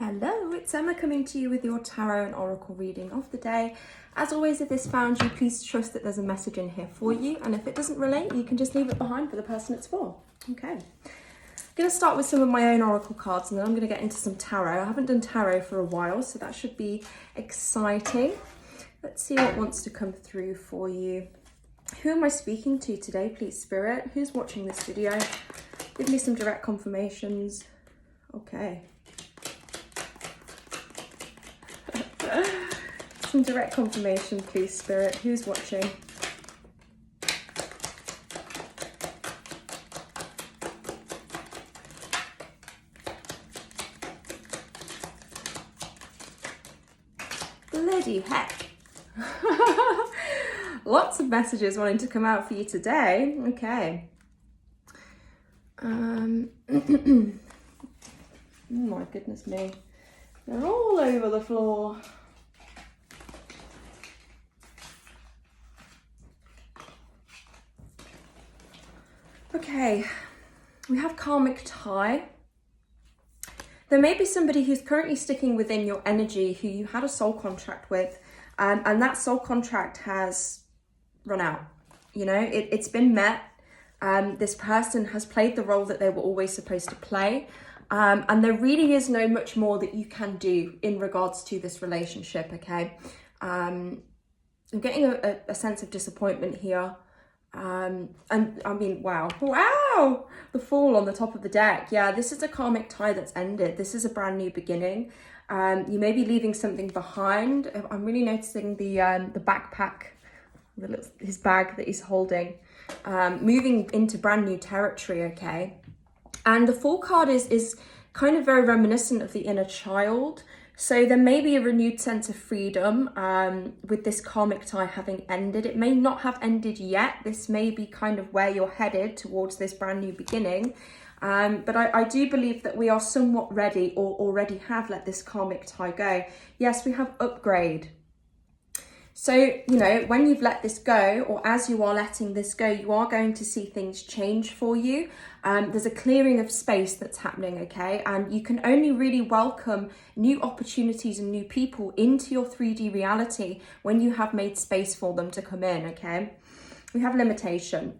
Hello, it's Emma coming to you with your tarot and oracle reading of the day. As always, if this found you, please trust that there's a message in here for you, and if it doesn't relate, you can just leave it behind for the person it's for. Okay. I'm going to start with some of my own oracle cards, and then I'm going to get into some tarot. I haven't done tarot for a while, so that should be exciting. Let's see what wants to come through for you. Who am I speaking to today, please, Spirit? Who's watching this video? Give me some direct confirmations. Okay. Some direct confirmation, please, Spirit. Who's watching? Bloody heck. Lots of messages wanting to come out for you today. Okay. Oh my goodness me. They're all over the floor. Okay, we have karmic tie. There may be somebody who's currently sticking within your energy who you had a soul contract with, and that soul contract has run out. You know, it's been met. This person has played the role that they were always supposed to play, and there really is no much more that you can do in regards to this relationship, okay? I'm getting a sense of disappointment here. And I mean, wow, the Fool on the top of the deck. Yeah, this is a karmic tie that's ended. This is a brand new beginning. You may be leaving something behind. I'm really noticing the backpack, his bag that he's holding, moving into brand new territory, okay? And the Fool card is kind of very reminiscent of the inner child. So there may be a renewed sense of freedom with this karmic tie having ended. It may not have ended yet. This may be kind of where you're headed towards this brand new beginning. But I do believe that we are somewhat ready or already have let this karmic tie go. Yes, we have upgrade. So, you know, when you've let this go, or as you are letting this go, you are going to see things change for you. There's a clearing of space that's happening, okay? And you can only really welcome new opportunities and new people into your 3D reality when you have made space for them to come in, okay? We have limitation.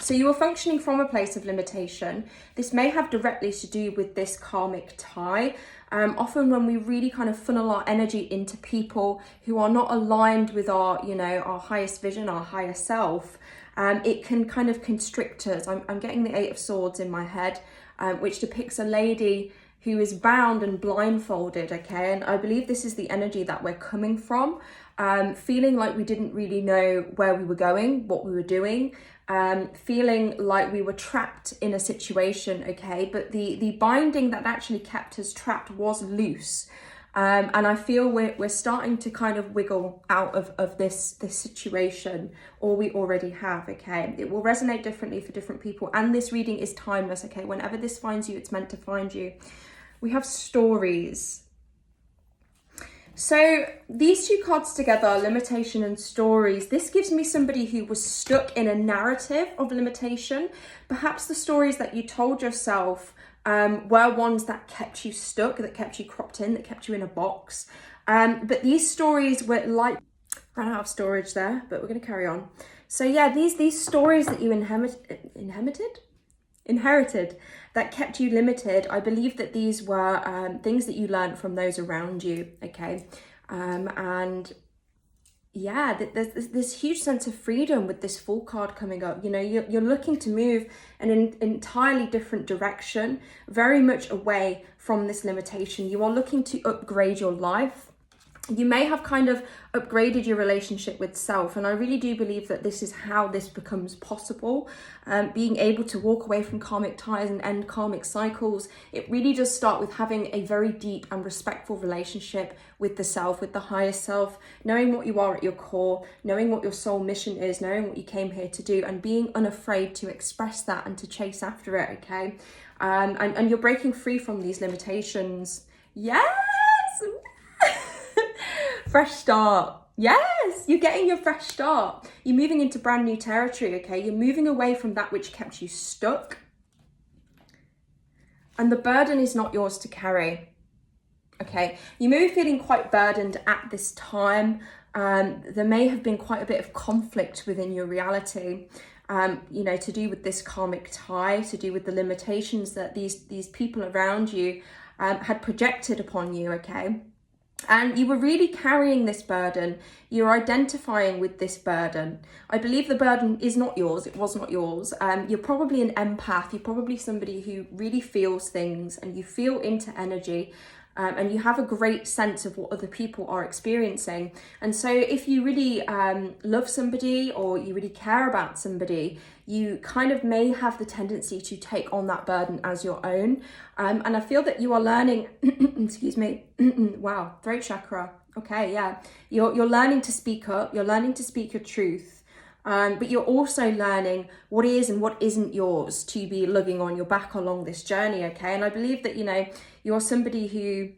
So you are functioning from a place of limitation. This may have directly to do with this karmic tie. Often when we really kind of funnel our energy into people who are not aligned with our, you know, our highest vision, our higher self, it can kind of constrict us. I'm getting the Eight of Swords in my head, which depicts a lady who is bound and blindfolded, okay? And I believe this is the energy that we're coming from, feeling like we didn't really know where we were going, what we were doing, feeling like we were trapped in a situation, okay? But the binding that actually kept us trapped was loose. And I feel we're starting to kind of wiggle out of this situation, or we already have, okay? It will resonate differently for different people, and this reading is timeless, okay? Whenever this finds you, it's meant to find you. We have stories. So these two cards together, limitation and stories, this gives me somebody who was stuck in a narrative of limitation. Perhaps the stories that you told yourself were ones that kept you stuck, that kept you cropped in, that kept you in a box. But these stories were like, ran out of storage there, but we're going to carry on. So yeah, these stories that you inherited that kept you limited, I believe that these were things that you learned from those around you, okay? And yeah, there's this huge sense of freedom with this Fool card coming up. You know, you're looking to move in an entirely different direction, very much away from this limitation. You are looking to upgrade your life. You may have kind of upgraded your relationship with self, and I really do believe that this is how this becomes possible. Being able to walk away from karmic ties and end karmic cycles, it really does start with having a very deep and respectful relationship with the self, with the higher self, knowing what you are at your core, knowing what your soul mission is, knowing what you came here to do, and being unafraid to express that and to chase after it, okay? And you're breaking free from these limitations. Yes! Fresh start. Yes, you're getting your fresh start. You're moving into brand new territory, okay? You're moving away from that which kept you stuck. And the burden is not yours to carry. Okay, you may be feeling quite burdened at this time. There may have been quite a bit of conflict within your reality, you know, to do with this karmic tie, to do with the limitations that these people around you had projected upon you, okay? And you were really carrying this burden. You're identifying with this burden. I believe the burden is not yours. It was not yours. You're probably an empath. You're probably somebody who really feels things and you feel into energy. And you have a great sense of what other people are experiencing. And so if you really love somebody or you really care about somebody, you kind of may have the tendency to take on that burden as your own. And I feel that you are learning, excuse me, wow, throat chakra. Okay, yeah. You're learning to speak up. You're learning to speak your truth. But you're also learning what is and what isn't yours to be lugging on your back along this journey, okay? And I believe that, you know, you're somebody who,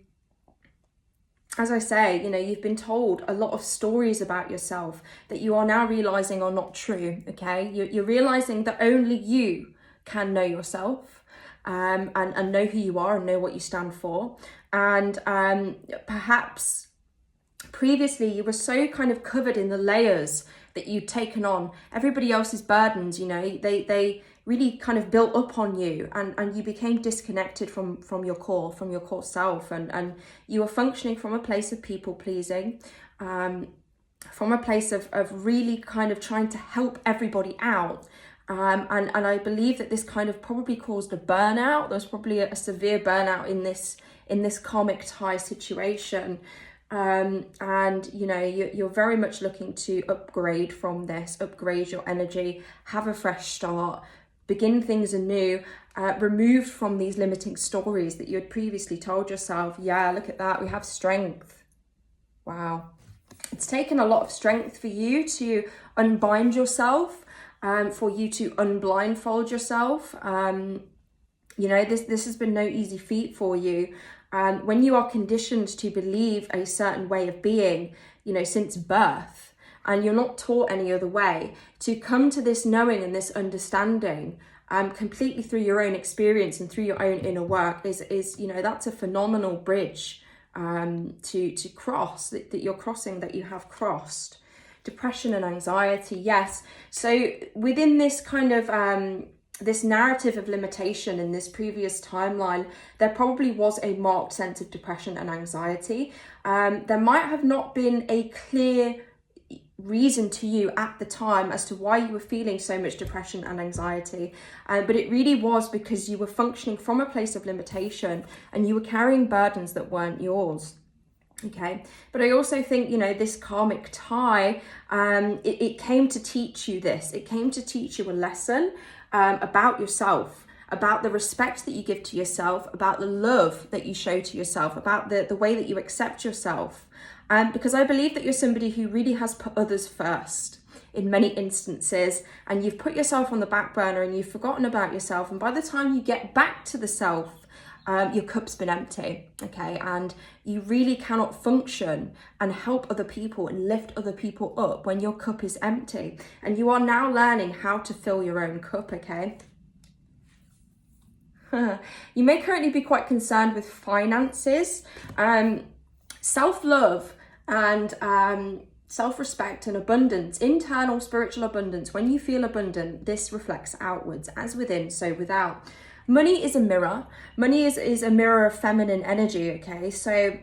as I say, you know, you've been told a lot of stories about yourself that you are now realizing are not true, okay? You're realizing that only you can know yourself and know who you are and know what you stand for. And perhaps previously you were so kind of covered in the layers that you'd taken on everybody else's burdens, you know, they really kind of built up on you and you became disconnected from your core self, and you were functioning from a place of people pleasing, from a place of really kind of trying to help everybody out. And I believe that this kind of probably caused a burnout. There's probably a severe burnout in this karmic tie situation. And you know, you're very much looking to upgrade from this, upgrade your energy, have a fresh start, begin things anew, removed from these limiting stories that you had previously told yourself. Yeah, look at that, we have strength. Wow. It's taken a lot of strength for you to unbind yourself, for you to unblindfold yourself. You know, this has been no easy feat for you. When you are conditioned to believe a certain way of being, you know, since birth, and you're not taught any other way, to come to this knowing and this understanding completely through your own experience and through your own inner work is you know, that's a phenomenal bridge to cross, that you're crossing, that you have crossed. Depression and anxiety, yes. So within this kind of this narrative of limitation in this previous timeline, there probably was a marked sense of depression and anxiety. There might have not been a clear reason to you at the time as to why you were feeling so much depression and anxiety, but it really was because you were functioning from a place of limitation and you were carrying burdens that weren't yours. Okay, but I also think, you know, this karmic tie, it came to teach you this. It came to teach you a lesson about yourself, about the respect that you give to yourself, about the love that you show to yourself, about the way that you accept yourself. Because I believe that you're somebody who really has put others first in many instances, and you've put yourself on the back burner and you've forgotten about yourself. And by the time you get back to the self, your cup's been empty, okay? And you really cannot function and help other people and lift other people up when your cup is empty. And you are now learning how to fill your own cup, okay? You may currently be quite concerned with finances, self-love and self-respect and abundance, internal spiritual abundance. When you feel abundant, this reflects outwards, as within, so without. Money is a mirror. Money is a mirror of feminine energy, okay? So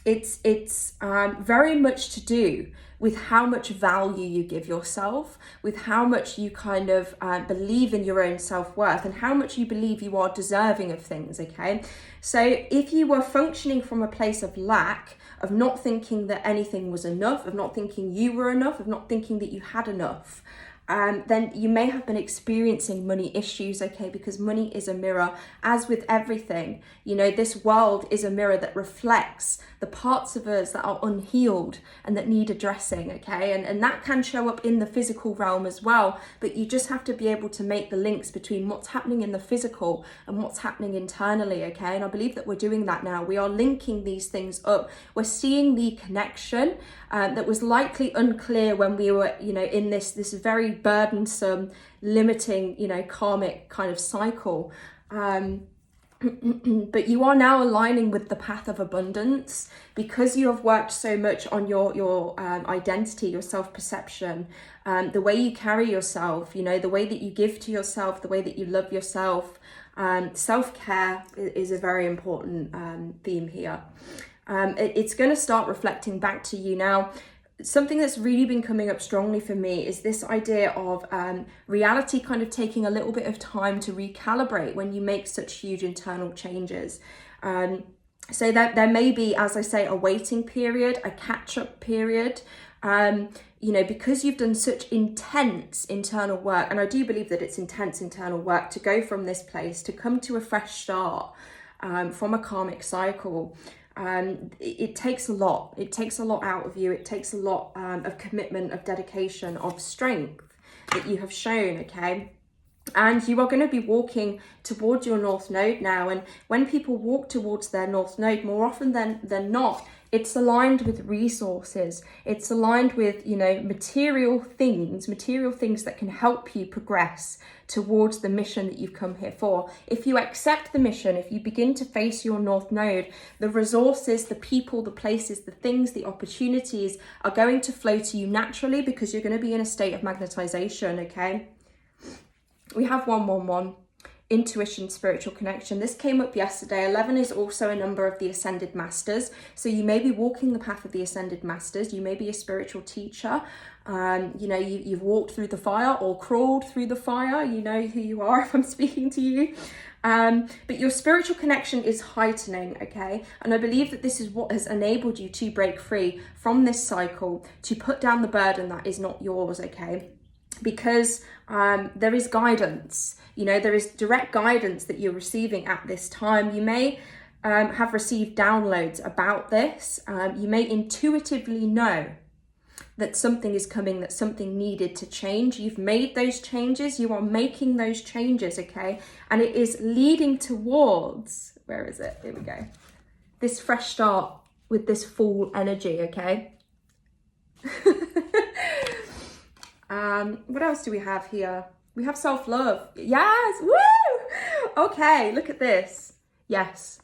it's very much to do with how much value you give yourself, with how much you kind of believe in your own self-worth and how much you believe you are deserving of things, okay? So if you were functioning from a place of lack, of not thinking that anything was enough, of not thinking you were enough, of not thinking that you had enough, then you may have been experiencing money issues, okay? Because money is a mirror, as with everything. You know, this world is a mirror that reflects the parts of us that are unhealed and that need addressing, okay? And that can show up in the physical realm as well, but you just have to be able to make the links between what's happening in the physical and what's happening internally, okay? And I believe that we're doing that now. We are linking these things up. We're seeing the connection that was likely unclear when we were, you know, in this very burdensome, limiting, you know, karmic kind of cycle. but you are now aligning with the path of abundance because you have worked so much on your identity, your self-perception, the way you carry yourself, you know, the way that you give to yourself, the way that you love yourself. Self-care is a very important theme here. It's going to start reflecting back to you now. Something that's really been coming up strongly for me is this idea of reality kind of taking a little bit of time to recalibrate when you make such huge internal changes. So that there may be, as I say, a waiting period, a catch-up period, you know, because you've done such intense internal work, and I do believe that it's intense internal work to go from this place, to come to a fresh start from a karmic cycle. It takes a lot. It takes a lot out of you. It takes a lot of commitment, of dedication, of strength that you have shown, okay? And you are going to be walking towards your North Node now. And when people walk towards their North Node, more often than not, it's aligned with resources. It's aligned with, you know, material things that can help you progress towards the mission that you've come here for. If you accept the mission, if you begin to face your North Node, the resources, the people, the places, the things, the opportunities are going to flow to you naturally because you're going to be in a state of magnetization, okay? We have 111. Intuition, spiritual connection. This came up yesterday. 11 is also a number of the Ascended Masters. So you may be walking the path of the Ascended Masters. You may be a spiritual teacher. You know, you've walked through the fire or crawled through the fire. You know who you are if I'm speaking to you. But your spiritual connection is heightening, okay? And I believe that this is what has enabled you to break free from this cycle, to put down the burden that is not yours, okay? Because there is guidance. You know, there is direct guidance that you're receiving at this time. You may have received downloads about this. You may intuitively know that something is coming, that something needed to change. You've made those changes. You are making those changes, okay? And it is leading towards, where is it? Here we go. This fresh start with this full energy, okay? What else do we have here? We have self-love. Yes, woo! Okay, look at this. Yes.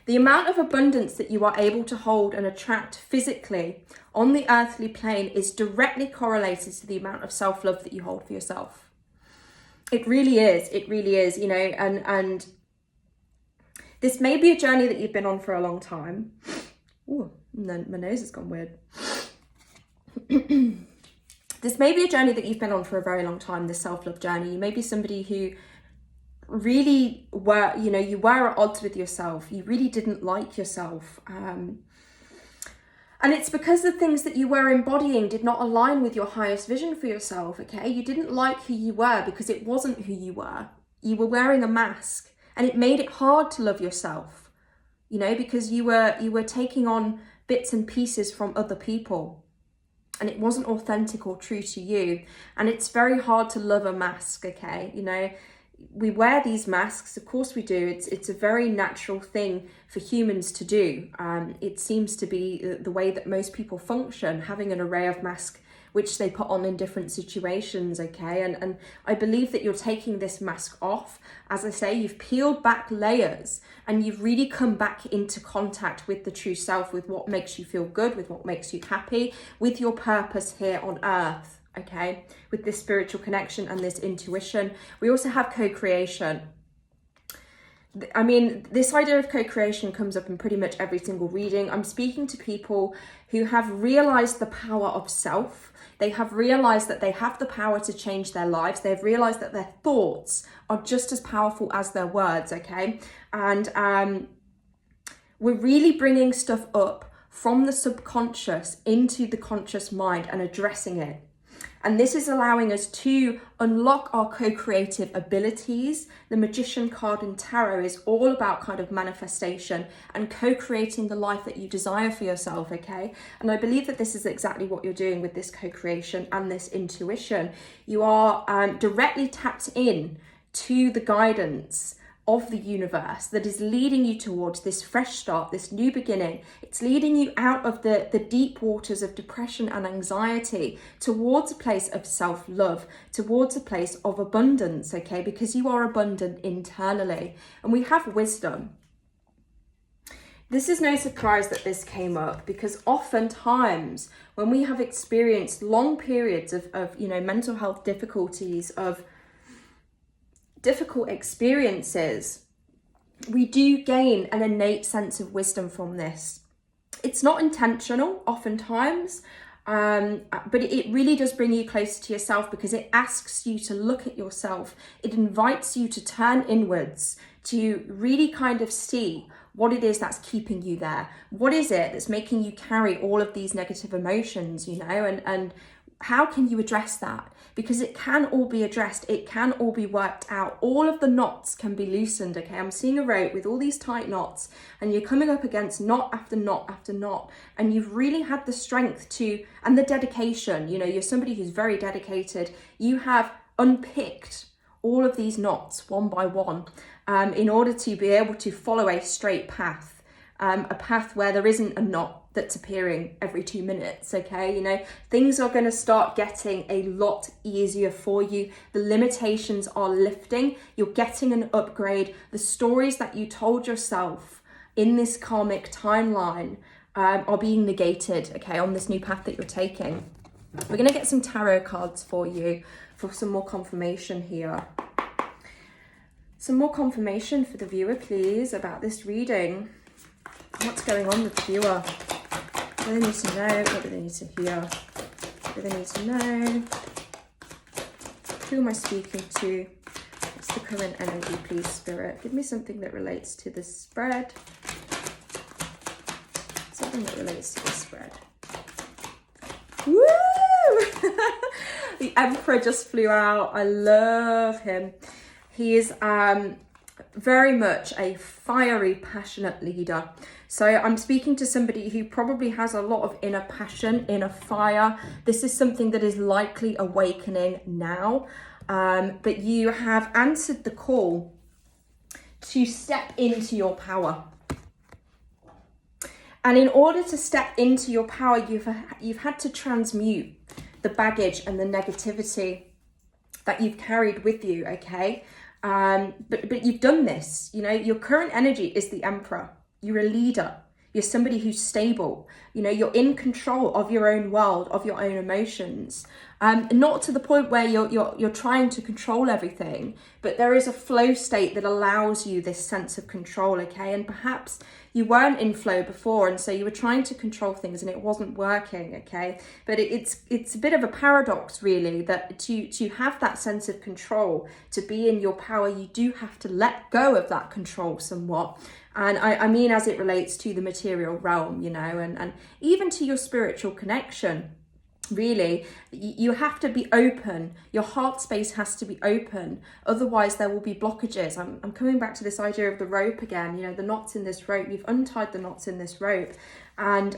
The amount of abundance that you are able to hold and attract physically on the earthly plane is directly correlated to the amount of self-love that you hold for yourself. It really is, you know, and this may be a journey that you've been on for a long time. Ooh, my nose has gone weird. This may be a journey that you've been on for a very long time, this self-love journey. You may be somebody who really were, you know, you were at odds with yourself. You really didn't like yourself. And it's because the things that you were embodying did not align with your highest vision for yourself, okay? You didn't like who you were because it wasn't who you were. You were wearing a mask, and it made it hard to love yourself, you know, because you were taking on bits and pieces from other people. And it wasn't authentic or true to you. And it's very hard to love a mask, okay? You know, we wear these masks, of course we do. It's a very natural thing for humans to do. It seems to be the way that most people function, having an array of masks which they put on in different situations, okay? And I believe that you're taking this mask off. As I say, you've peeled back layers and you've really come back into contact with the true self, with what makes you feel good, with what makes you happy, with your purpose here on earth, okay? With this spiritual connection and this intuition. We also have co-creation. I mean, this idea of co-creation comes up in pretty much every single reading. I'm speaking to people who have realized the power of self. They have realized that they have the power to change their lives. They've realized that their thoughts are just as powerful as their words, okay? And we're really bringing stuff up from the subconscious into the conscious mind and addressing it. And this is allowing us to unlock our co-creative abilities. The Magician card in Tarot is all about kind of manifestation and co-creating the life that you desire for yourself, okay? And I believe that this is exactly what you're doing with this co-creation and this intuition. You are directly tapped in to the guidance of the universe that is leading you towards this fresh start, this new beginning. It's leading you out of the deep waters of depression and anxiety towards a place of self-love, towards a place of abundance, okay? Because you are abundant internally. And we have wisdom. This is no surprise that this came up, because oftentimes when we have experienced long periods of mental health difficulties, of difficult experiences, we do gain an innate sense of wisdom from this. It's not intentional oftentimes, but it really does bring you closer to yourself, because it asks you to look at yourself. It invites you to turn inwards, to really kind of see what it is that's keeping you there. What is it that's making you carry all of these negative emotions, and how can you address that? Because it can all be addressed. It can all be worked out. All of the knots can be loosened, okay? I'm seeing a rope with all these tight knots, and you're coming up against knot after knot after knot, and you've really had the strength to, and the dedication, you're somebody who's very dedicated. You have unpicked all of these knots one by one, in order to be able to follow a straight path, a path where there isn't a knot that's appearing every 2 minutes, okay? Things are going to start getting a lot easier for you. The limitations are lifting. You're getting an upgrade. The stories that you told yourself in this karmic timeline are being negated, okay, on this new path that you're taking. We're going to get some tarot cards for you for some more confirmation here. Some more confirmation for the viewer, please, about this reading. What's going on with the viewer? What do they need to know? What do they need to hear? What do they need to know? Who am I speaking to? What's the current energy, please, Spirit? Give me something that relates to the spread. Something that relates to the spread. Woo! The Emperor just flew out. I love him. He is very much a fiery, passionate leader. So I'm speaking to somebody who probably has a lot of inner passion, inner fire. This is something that is likely awakening now. But you have answered the call to step into your power. And in order to step into your power, you've had to transmute the baggage and the negativity that you've carried with you, okay? But you've done this. Your current energy is the Emperor. You're a leader. You're somebody who's stable. You're in control of your own world, of your own emotions. Not to the point where you're trying to control everything, but there is a flow state that allows you this sense of control, okay? And perhaps you weren't in flow before, and so you were trying to control things and it wasn't working, okay? But it's a bit of a paradox, really, that to have that sense of control, to be in your power, you do have to let go of that control somewhat. And I mean, as it relates to the material realm, and even to your spiritual connection. Really, you have to be open. Your heart space has to be open. Otherwise, there will be blockages. I'm coming back to this idea of the rope again. The knots in this rope. You've untied the knots in this rope, and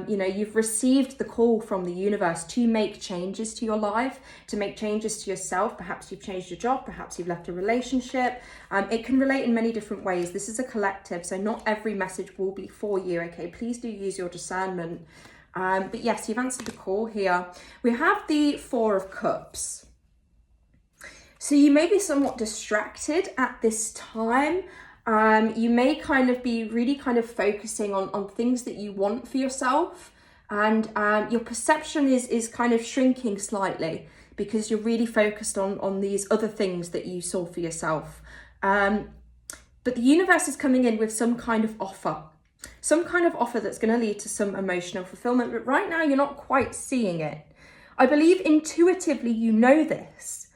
you've received the call from the universe to make changes to your life, to make changes to yourself. Perhaps you've changed your job. Perhaps you've left a relationship. It can relate in many different ways. This is a collective, so not every message will be for you. Okay, please do use your discernment. But yes, you've answered the call here. We have the Four of Cups. So you may be somewhat distracted at this time. You may kind of be really kind of focusing on things that you want for yourself. And your perception is kind of shrinking slightly because you're really focused on these other things that you saw for yourself. But the universe is coming in with some kind of offer. Some kind of offer that's going to lead to some emotional fulfillment, but right now you're not quite seeing it. I believe intuitively you know this,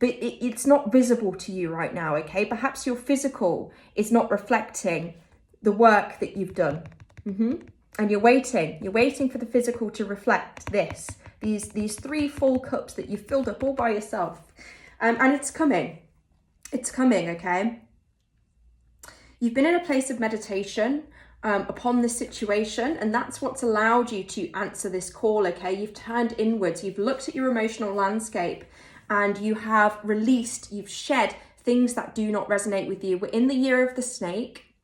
but it's not visible to you right now, okay? Perhaps your physical is not reflecting the work that you've done. And you're waiting for the physical to reflect these 3 full cups that you've filled up all by yourself. And it's coming, okay? You've been in a place of meditation upon this situation, and that's what's allowed you to answer this call, okay? You've turned inwards, you've looked at your emotional landscape, and you have released, you've shed things that do not resonate with you. We're in the year of the snake,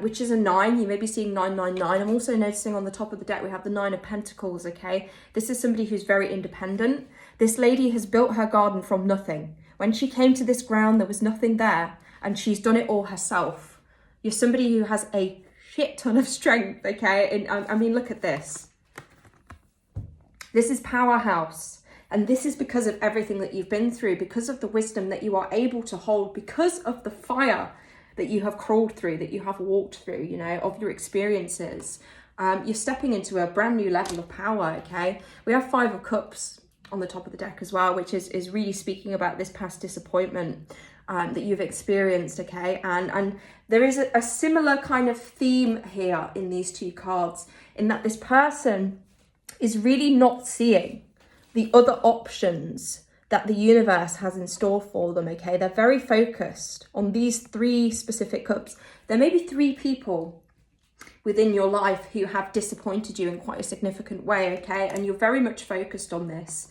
which is a 9. You may be seeing 999. I'm also noticing on the top of the deck, we have the 9 of Pentacles, okay? This is somebody who's very independent. This lady has built her garden from nothing. When she came to this ground, there was nothing there, and she's done it all herself. You're somebody who has a shit ton of strength, okay? And I mean, look at this. This is powerhouse. And this is because of everything that you've been through, because of the wisdom that you are able to hold, because of the fire that you have crawled through, that you have walked through, you know, of your experiences. You're stepping into a brand new level of power, okay? We have 5 of Cups on the top of the deck as well, which is really speaking about this past disappointment that you've experienced, okay? And there is a similar kind of theme here in these 2 cards, in that this person is really not seeing the other options that the universe has in store for them, okay? They're very focused on these 3 specific cups. There may be 3 people within your life who have disappointed you in quite a significant way, okay? And you're very much focused on this.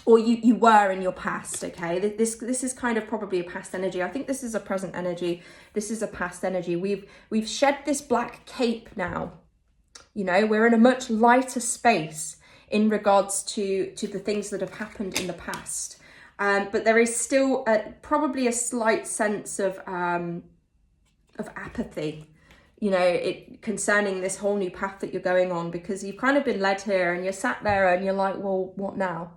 Or you were in your past, okay? This is kind of probably a past energy. I think this is a present energy. This is a past energy. We've shed this black cape now. You know, we're in a much lighter space in regards to the things that have happened in the past. But there is still probably a slight sense of apathy, you know, concerning this whole new path that you're going on, because you've kind of been led here and you're sat there and you're like, well, what now?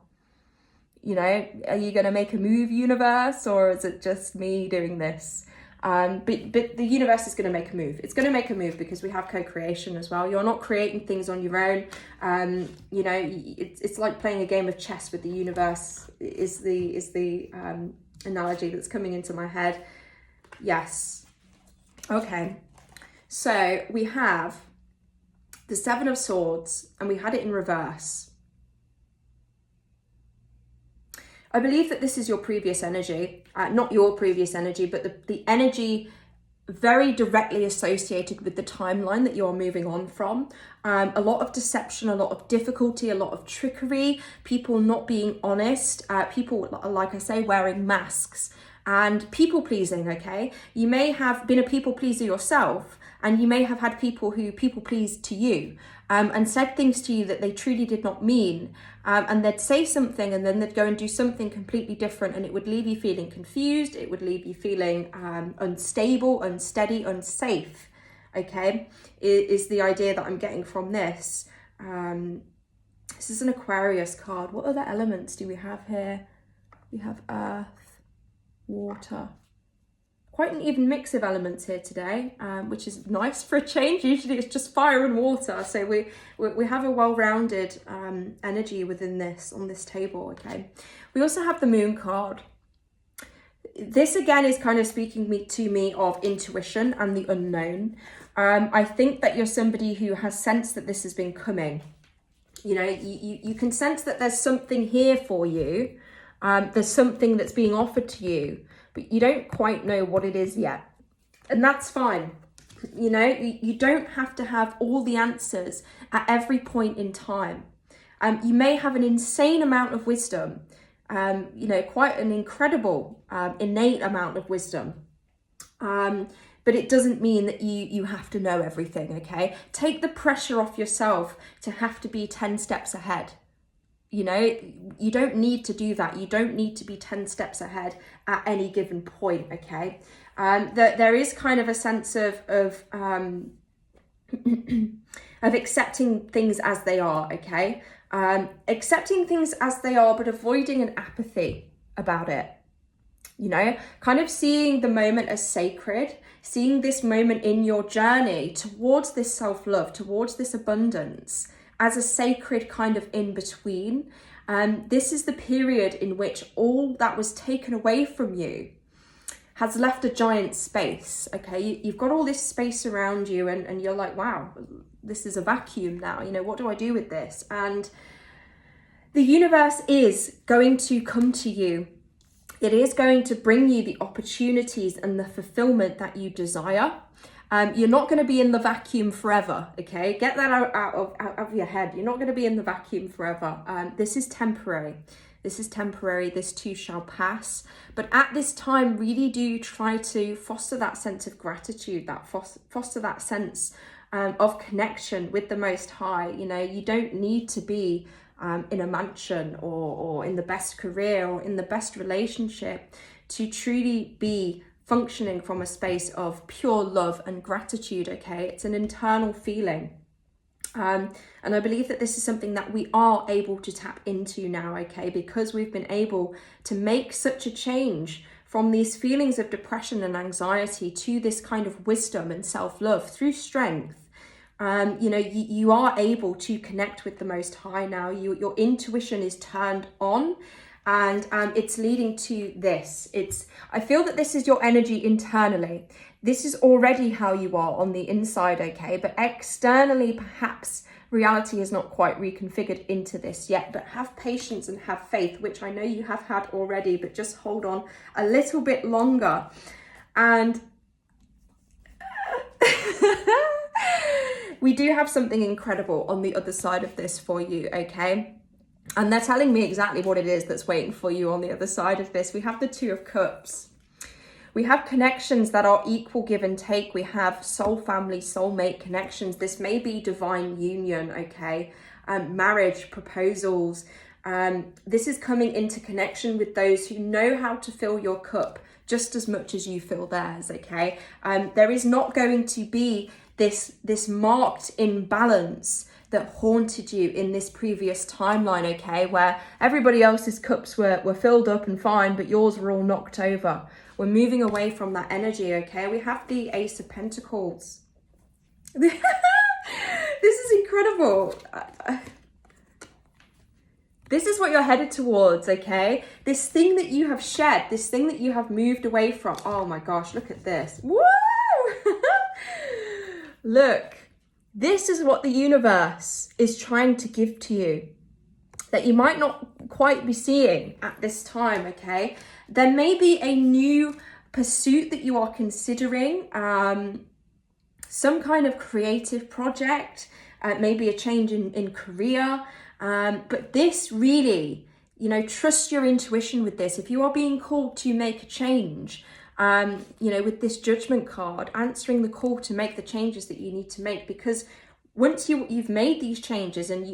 You know, are you going to make a move, universe, or is it just me doing this? But the universe is going to make a move. It's going to make a move because we have co-creation as well. You're not creating things on your own. You know, it's like playing a game of chess with the universe is the analogy that's coming into my head. Yes. Okay. So we have the 7 of Swords, and we had it in reverse. I believe that this is your previous energy, not your previous energy, but the energy very directly associated with the timeline that you're moving on from. A lot of deception, a lot of difficulty, a lot of trickery, people not being honest, people, like I say, wearing masks, and people pleasing, okay? You may have been a people pleaser yourself, and you may have had people who people pleased to you, and said things to you that they truly did not mean. And they'd say something and then they'd go and do something completely different, and it would leave you feeling confused. It would leave you feeling unstable, unsteady, unsafe. Okay, is the idea that I'm getting from this. This is an Aquarius card. What other elements do we have here? We have earth, water. Quite an even mix of elements here today, which is nice for a change. Usually it's just fire and water. So we have a well-rounded energy within this, on this table, okay? We also have the Moon card. This again is kind of speaking to me of intuition and the unknown. I think that you're somebody who has sensed that this has been coming. You know, you can sense that there's something here for you. There's something that's being offered to you, but you don't quite know what it is yet. And that's fine. You know, you don't have to have all the answers at every point in time. You may have an insane amount of wisdom, you know, quite an incredible innate amount of wisdom. But it doesn't mean that you have to know everything, okay? Take the pressure off yourself to have to be 10 steps ahead. You know, you don't need to do that. You don't need to be 10 steps ahead at any given point, okay? There is kind of a sense of accepting things as they are, okay? Accepting things as they are, but avoiding an apathy about it. You know, kind of seeing the moment as sacred, seeing this moment in your journey towards this self-love, towards this abundance, as a sacred kind of in-between. This is the period in which all that was taken away from you has left a giant space, okay? You've got all this space around you and you're like, wow, this is a vacuum now. You know, what do I do with this? And the universe is going to come to you. It is going to bring you the opportunities and the fulfillment that you desire. You're not going to be in the vacuum forever, okay? Get that out of your head. You're not going to be in the vacuum forever. This is temporary. This is temporary, this too shall pass. But at this time, really do try to foster that sense of gratitude, that foster that sense of connection with the Most High. You know, you don't need to be in a mansion or in the best career or in the best relationship to truly be functioning from a space of pure love and gratitude, okay? It's an internal feeling. And I believe that this is something that we are able to tap into now, okay? Because we've been able to make such a change from these feelings of depression and anxiety to this kind of wisdom and self-love through strength. You know, you are able to connect with the Most High now. Your intuition is turned on, and it's leading to this. I feel that this is your energy internally. This is already how you are on the inside, okay? But externally, perhaps reality is not quite reconfigured into this yet. But have patience and have faith, which I know you have had already, but just hold on a little bit longer. And we do have something incredible on the other side of this for you, okay? And they're telling me exactly what it is that's waiting for you on the other side of this. We have the Two of Cups. We have connections that are equal give and take. We have soul family, soulmate connections. This may be divine union, okay? Marriage, proposals. This is coming into connection with those who know how to fill your cup just as much as you fill theirs, okay? There is not going to be this marked imbalance that haunted you in this previous timeline, okay? Where everybody else's cups were filled up and fine, but yours were all knocked over. We're moving away from that energy, okay? We have the Ace of Pentacles. This is incredible. This is what you're headed towards, okay? This thing that you have shed, this thing that you have moved away from. Oh my gosh, look at this. Woo! Look, this is what the universe is trying to give to you that you might not quite be seeing at this time, okay? There may be a new pursuit that you are considering, some kind of creative project, maybe a change in career, but this really, you know, trust your intuition with this. If you are being called to make a change, you know, with this Judgment card, answering the call to make the changes that you need to make, because once you've made these changes and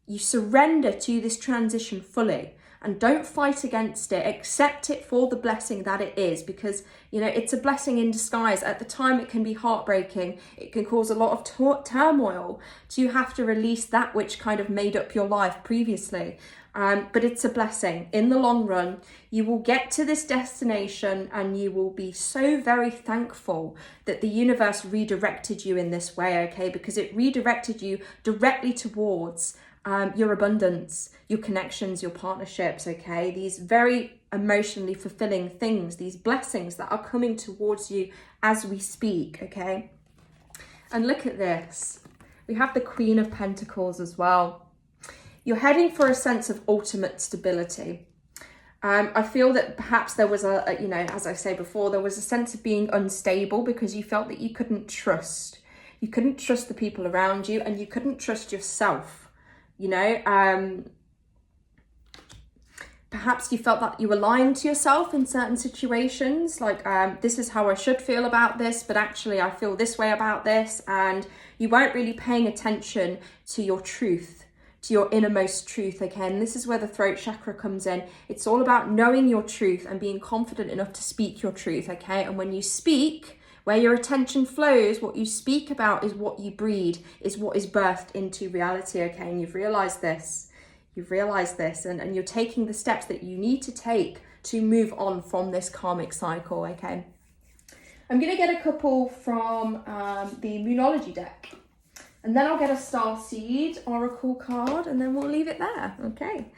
you surrender to this transition fully and don't fight against it, accept it for the blessing that it is, because, you know, it's a blessing in disguise. At the time, it can be heartbreaking. It can cause a lot of turmoil to have to release that which kind of made up your life previously. But it's a blessing. In the long run, you will get to this destination and you will be so very thankful that the universe redirected you in this way, okay? Because it redirected you directly towards your abundance, your connections, your partnerships, okay? These very emotionally fulfilling things, these blessings that are coming towards you as we speak, okay? And look at this. We have the Queen of Pentacles as well. You're heading for a sense of ultimate stability. I feel that perhaps there was you know, as I say before, there was a sense of being unstable because you felt that you couldn't trust. You couldn't trust the people around you and you couldn't trust yourself, you know. Perhaps you felt that you were lying to yourself in certain situations, like this is how I should feel about this, but actually I feel this way about this, and you weren't really paying attention to your truth, to your innermost truth, okay? And this is where the throat chakra comes in. It's all about knowing your truth and being confident enough to speak your truth, okay? And when you speak, where your attention flows, what you speak about is what you breed, is what is birthed into reality, okay? And you've realized this. You've realized this, and you're taking the steps that you need to take to move on from this karmic cycle, okay? I'm going to get a couple from the Moonology deck, and then I'll get a Starseed Oracle card, and then we'll leave it there, okay?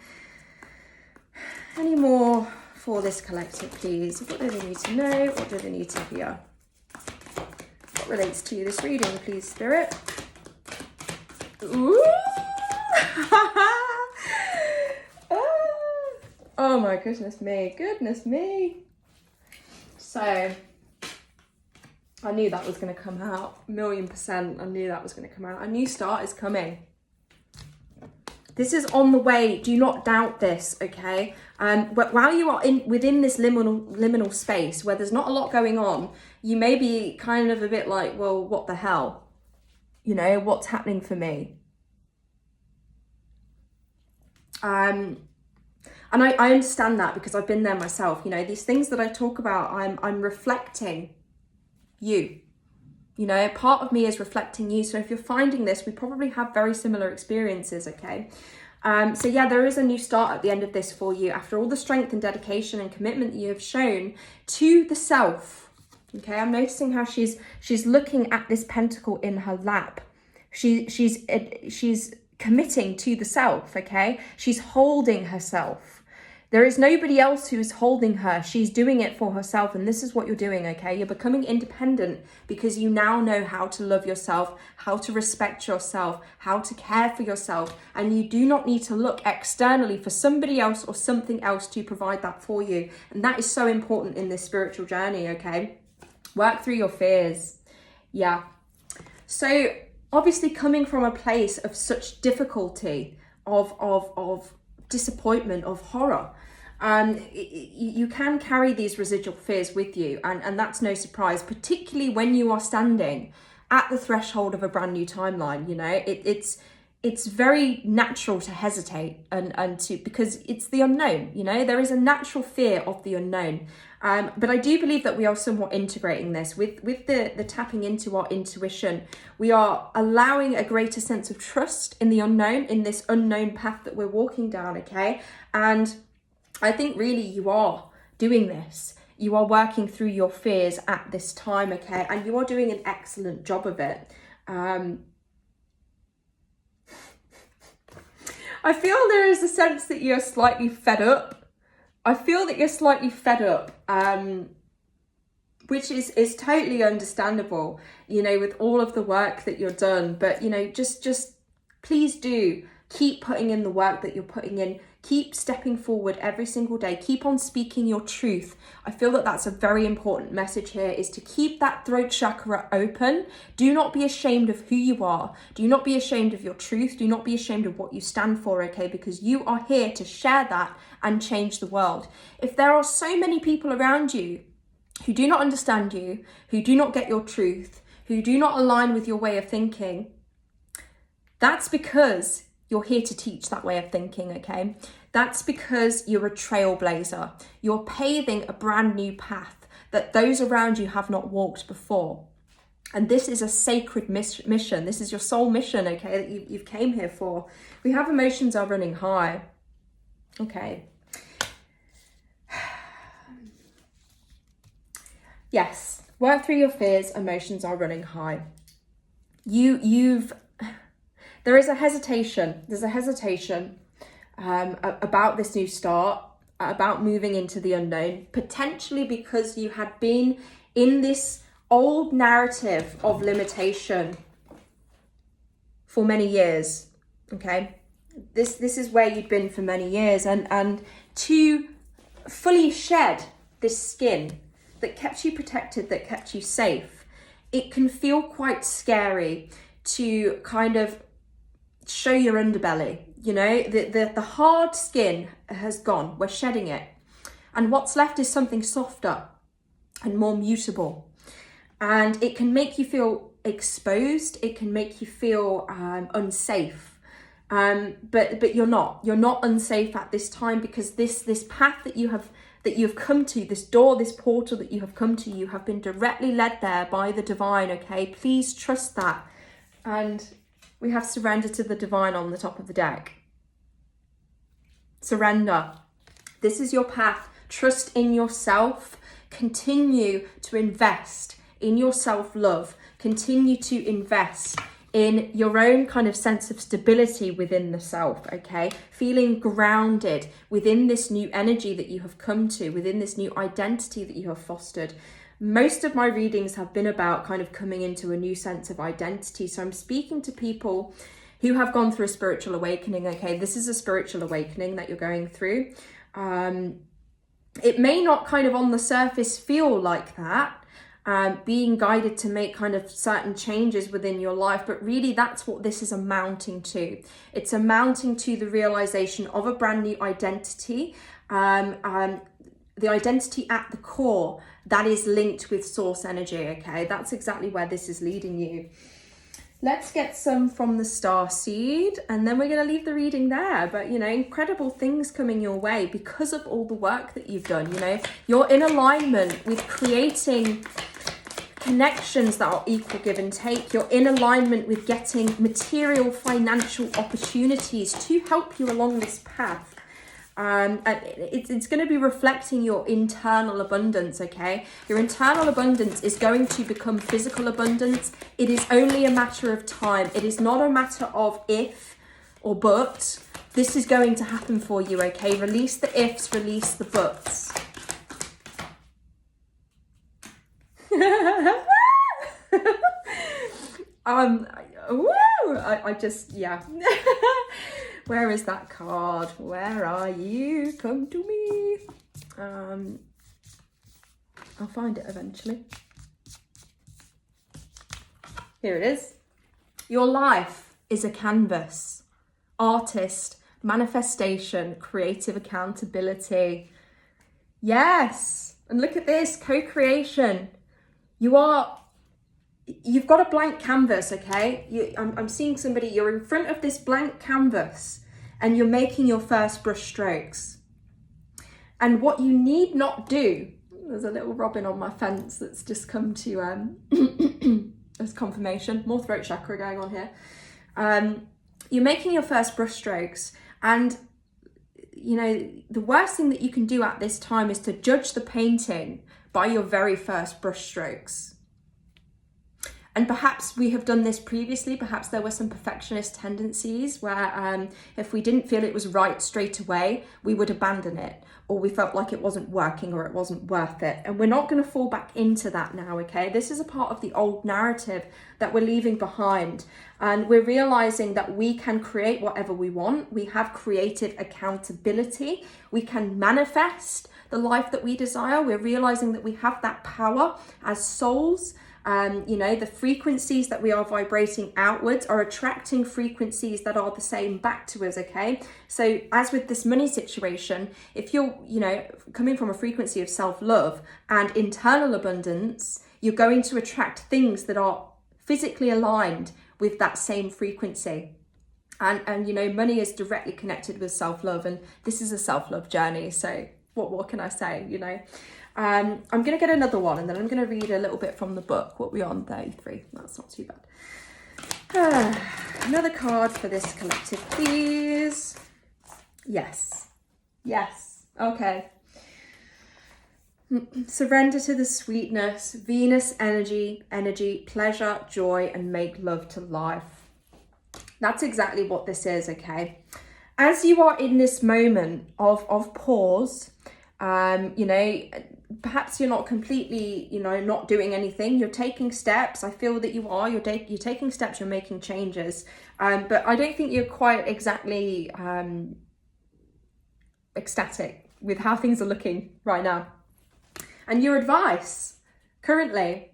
Any more for this collective, please? What do they need to know? What do they need to hear? What relates to this reading, please, Spirit? Ooh! Oh my goodness me. So, I knew that was going to come out, 1,000,000%. I knew that was going to come out. A new start is coming. This is on the way. Do not doubt this, okay? But while you are within this liminal space where there's not a lot going on, you may be kind of a bit like, well, what the hell? You know, what's happening for me? And I understand that because I've been there myself. You know, these things that I talk about, I'm reflecting you. You know, part of me is reflecting you. So if you're finding this, we probably have very similar experiences, okay? So yeah, there is a new start at the end of this for you after all the strength and dedication and commitment that you have shown to the self. Okay, I'm noticing how she's looking at this pentacle in her lap. She's committing to the self, okay? She's holding herself. There is nobody else who is holding her. She's doing it for herself, and this is what you're doing, okay? You're becoming independent because you now know how to love yourself, how to respect yourself, how to care for yourself, and you do not need to look externally for somebody else or something else to provide that for you. And that is so important in this spiritual journey, okay? Work through your fears. Yeah. So obviously coming from a place of such difficulty, of disappointment, of horror, you can carry these residual fears with you, and that's no surprise, particularly when you are standing at the threshold of a brand new timeline. You know, it's very natural to hesitate and to, because it's the unknown. You know, there is a natural fear of the unknown, but I do believe that we are somewhat integrating this with the tapping into our intuition. We are allowing a greater sense of trust in the unknown, in this unknown path that we're walking down, okay? And I think really you are doing this. You are working through your fears at this time, okay? And you are doing an excellent job of it. I feel there is a sense that you're slightly fed up. I feel that you're slightly fed up, which is totally understandable, you know, with all of the work that you're done. But, you know, just please do keep putting in the work that you're putting in. Keep stepping forward every single day. Keep on speaking your truth. I feel that that's a very important message here, is to keep that throat chakra open. Do not be ashamed of who you are. Do not be ashamed of your truth. Do not be ashamed of what you stand for, okay? Because you are here to share that and change the world. If there are so many people around you who do not understand you, who do not get your truth, who do not align with your way of thinking, that's because you're here to teach that way of thinking, okay? That's because you're a trailblazer. You're paving a brand new path that those around you have not walked before. And this is a sacred mission. This is your soul mission, okay, that you've came here for. We have emotions are running high. Okay. Yes, work through your fears, emotions are running high. There is a hesitation. There's a hesitation about this new start, about moving into the unknown, potentially because you had been in this old narrative of limitation for many years, okay? This is where you'd been for many years, and to fully shed this skin that kept you protected, that kept you safe, it can feel quite scary to kind of show your underbelly. You know, the hard skin has gone, we're shedding it, and what's left is something softer and more mutable, and it can make you feel exposed, it can make you feel unsafe, but you're not unsafe at this time, because this path that you've come to, this door, this portal that you have come to, you have been directly led there by the divine, okay? Please trust that. And we have surrender to the divine on the top of the deck. Surrender. This is your path. Trust in yourself. Continue to invest in your self-love. Continue to invest in your own kind of sense of stability within the self, okay? Feeling grounded within this new energy that you have come to, within this new identity that you have fostered. Most of my readings have been about kind of coming into a new sense of identity. So I'm speaking to people who have gone through a spiritual awakening, okay? This is a spiritual awakening that you're going through. It may not kind of on the surface feel like that, being guided to make kind of certain changes within your life. But really, that's what this is amounting to. It's amounting to the realization of a brand new identity, the identity at the core that is linked with source energy, okay? That's exactly where this is leading you. Let's get some from the star seed, and then we're going to leave the reading there. But, you know, incredible things coming your way because of all the work that you've done. You know, you're in alignment with creating connections that are equal give and take. You're in alignment with getting material financial opportunities to help you along this path. And it's going to be reflecting your internal abundance, okay? Your internal abundance is going to become physical abundance. It is only a matter of time. It is not a matter of if or but. This is going to happen for you, okay? Release the ifs, release the buts. I just, yeah. Where is that card? Where are you? Come to me. I'll find it eventually. Here it is. Your life is a canvas. Artist, manifestation, creative accountability. Yes. And look at this, co-creation. You've got a blank canvas, okay? I'm seeing somebody, you're in front of this blank canvas and you're making your first brush strokes. And what you need not do, there's a little robin on my fence that's just come to, as confirmation, more throat chakra going on here. You're making your first brush strokes, and you know, the worst thing that you can do at this time is to judge the painting by your very first brush strokes. And perhaps we have done this previously. Perhaps there were some perfectionist tendencies where if we didn't feel it was right straight away, we would abandon it, or we felt like it wasn't working or it wasn't worth it. And we're not going to fall back into that now, okay? This is a part of the old narrative that we're leaving behind. And we're realizing that we can create whatever we want. We have creative accountability. We can manifest the life that we desire. We're realizing that we have that power as souls. You know, the frequencies that we are vibrating outwards are attracting frequencies that are the same back to us, okay? So as with this money situation, if you're, you know, coming from a frequency of self-love and internal abundance, you're going to attract things that are physically aligned with that same frequency. And you know, money is directly connected with self-love, and this is a self-love journey. So what can I say, you know? I'm going to get another one, and then I'm going to read a little bit from the book. What are we on? 33. That's not too bad. Another card for this collective, please. Yes. Yes. Okay. Surrender to the sweetness, Venus energy, pleasure, joy, and make love to life. That's exactly what this is, okay? As you are in this moment of pause, you know, perhaps you're not completely, you know, not doing anything. You're taking steps. I feel that you are. You're taking steps. You're making changes. But I don't think you're quite exactly ecstatic with how things are looking right now. And your advice currently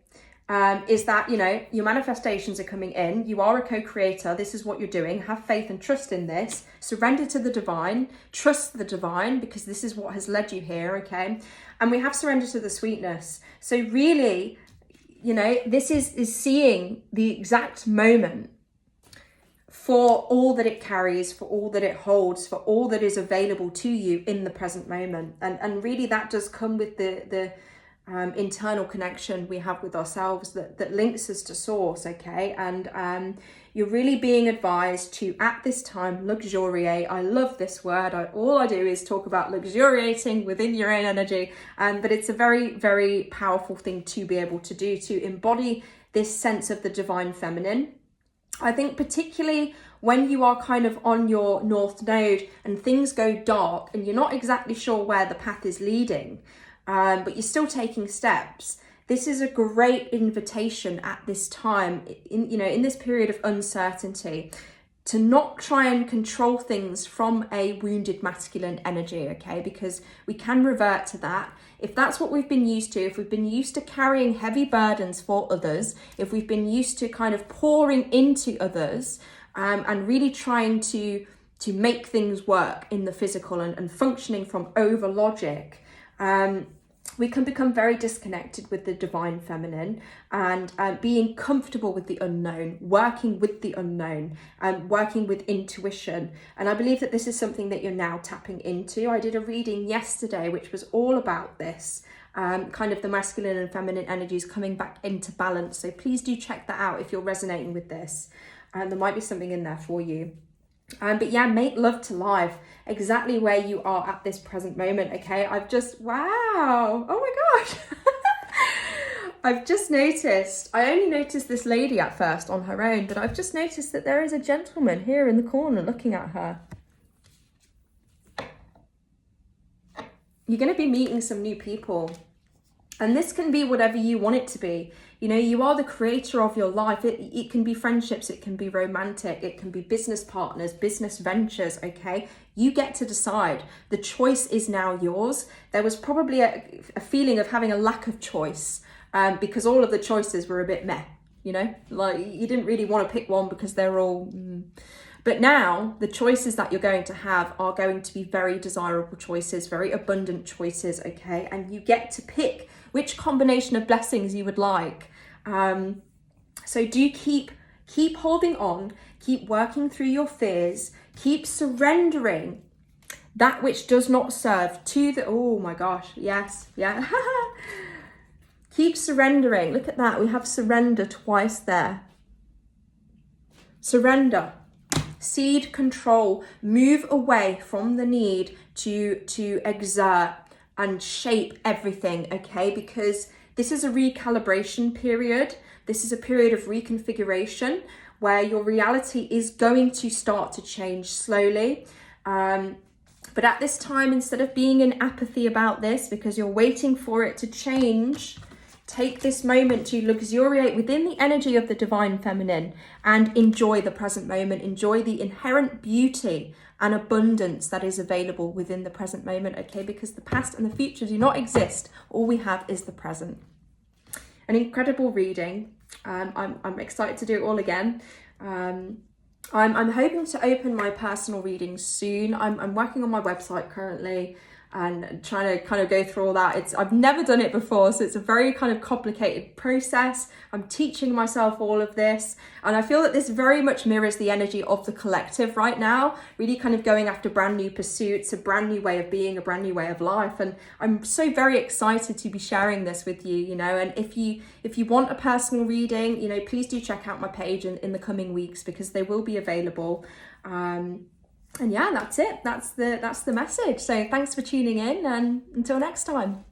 is that, you know, your manifestations are coming in. You are a co-creator. This is what you're doing. Have faith and trust in this. Surrender to the divine. Trust the divine, because this is what has led you here, okay? And we have surrender to the sweetness. So really, you know, this is seeing the exact moment for all that it carries, for all that it holds, for all that is available to you in the present moment. And really that does come with the internal connection we have with ourselves that links us to source, okay? And you're really being advised to, at this time, luxuriate. I love this word. All I do is talk about luxuriating within your own energy, but it's a very, very powerful thing to be able to do, to embody this sense of the divine feminine. I think particularly when you are kind of on your north node and things go dark and you're not exactly sure where the path is leading, but you're still taking steps. This is a great invitation at this time, in this period of uncertainty, not try and control things from a wounded masculine energy, okay? Because we can revert to that. If that's what we've been used to, if we've been used to carrying heavy burdens for others, if we've been used to kind of pouring into others, and really trying to make things work in the physical and functioning from over logic, we can become very disconnected with the divine feminine, and being comfortable with the unknown, working with the unknown, working with intuition. And I believe that this is something that you're now tapping into. I did a reading yesterday which was all about this, kind of the masculine and feminine energies coming back into balance. So please do check that out if you're resonating with this. There might be something in there for you. But yeah, make love to life exactly where you are at this present moment, okay? Wow, oh my gosh. I've just noticed, I only noticed this lady at first on her own, but I've just noticed that there is a gentleman here in the corner looking at her. You're going to be meeting some new people. And this can be whatever you want it to be. You know, you are the creator of your life. It can be friendships, it can be romantic, it can be business partners, business ventures, okay? You get to decide. The choice is now yours. There was probably a feeling of having a lack of choice, because all of the choices were a bit meh, you know? Like, you didn't really want to pick one because they're all... But now the choices that you're going to have are going to be very desirable choices, very abundant choices, okay? And you get to pick which combination of blessings you would like. So do keep holding on, keep working through your fears, keep surrendering that which does not serve to the, oh my gosh, yes, yeah. Keep surrendering. Look at that, we have surrender twice there. Surrender. Seed control, move away from the need to exert and shape everything, okay? Because this is a recalibration period. This is a period of reconfiguration where your reality is going to start to change slowly. But at this time, instead of being in apathy about this because you're waiting for it to change, take this moment to luxuriate within the energy of the divine feminine and enjoy the present moment. Enjoy the inherent beauty and abundance that is available within the present moment, okay? Because the past and the future do not exist. All we have is the present. An incredible reading. I'm excited to do it all again. I'm hoping to open my personal readings soon. I'm working on my website currently and trying to kind of go through all that. I've never done it before, so it's a very kind of complicated process. I'm teaching myself all of this, and I feel that this very much mirrors the energy of the collective right now, really kind of going after brand new pursuits, a brand new way of being, a brand new way of life. And I'm so very excited to be sharing this with you, you know. And if you want a personal reading, you know, please do check out my page in the coming weeks, because they will be available. And yeah, that's it. That's the message. So thanks for tuning in, and until next time.